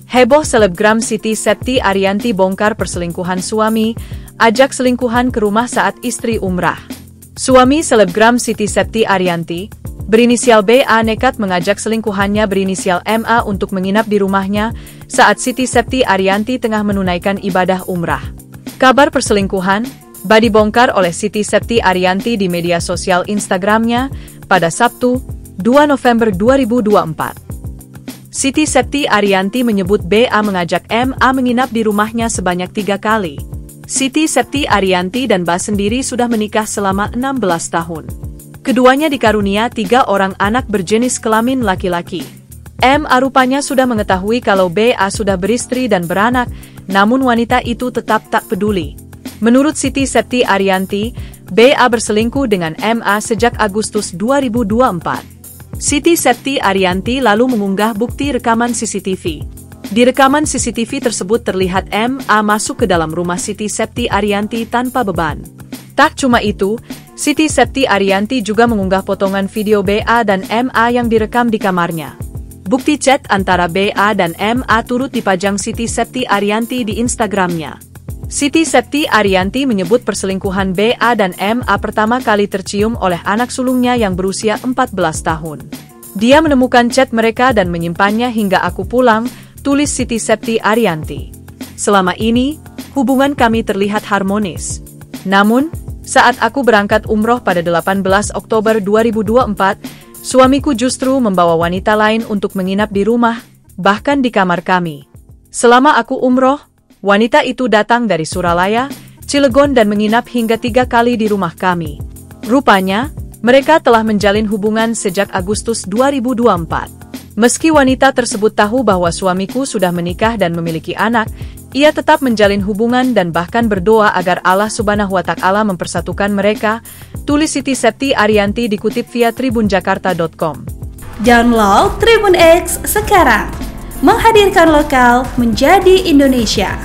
Heboh selebgram Siti Septi Ariyanti bongkar perselingkuhan suami, ajak selingkuhan ke rumah saat istri umrah. Suami selebgram Siti Septi Ariyanti, berinisial BA nekat mengajak selingkuhannya berinisial MA untuk menginap di rumahnya saat Siti Septi Ariyanti tengah menunaikan ibadah umrah. Kabar perselingkuhan dibongkar oleh Siti Septi Ariyanti di media sosial Instagramnya pada Sabtu, 2 November 2024. Siti Septi Ariyanti menyebut BA mengajak MA menginap di rumahnya sebanyak 3 kali. Siti Septi Ariyanti dan BA sendiri sudah menikah selama 16 tahun. Keduanya dikarunia 3 orang anak berjenis kelamin laki-laki. MA rupanya sudah mengetahui kalau BA sudah beristri dan beranak, namun wanita itu tetap tak peduli. Menurut Siti Septi Ariyanti, BA berselingkuh dengan MA sejak Agustus 2024. Siti Septi Ariyanti lalu mengunggah bukti rekaman CCTV. Di rekaman CCTV tersebut terlihat MA masuk ke dalam rumah Siti Septi Ariyanti tanpa beban. Tak cuma itu, Siti Septi Ariyanti juga mengunggah potongan video BA dan MA yang direkam di kamarnya. Bukti chat antara BA dan MA turut dipajang Siti Septi Ariyanti di Instagramnya. Siti Septi Ariyanti menyebut perselingkuhan BA dan MA pertama kali tercium oleh anak sulungnya yang berusia 14 tahun. Dia menemukan chat mereka dan menyimpannya hingga aku pulang, tulis Siti Septi Ariyanti. Selama ini, hubungan kami terlihat harmonis. Namun, saat aku berangkat umroh pada 18 Oktober 2024, suamiku justru membawa wanita lain untuk menginap di rumah, bahkan di kamar kami. Selama aku umroh, wanita itu datang dari Suralaya, Cilegon dan menginap hingga 3 kali di rumah kami. Rupanya, mereka telah menjalin hubungan sejak Agustus 2024. Meski wanita tersebut tahu bahwa suamiku sudah menikah dan memiliki anak, ia tetap menjalin hubungan dan bahkan berdoa agar Allah Subhanahu wa Ta'ala mempersatukan mereka, tulis Siti Septi Ariyanti dikutip via tribunjakarta.com. Download Tribun X sekarang. Menghadirkan lokal menjadi Indonesia.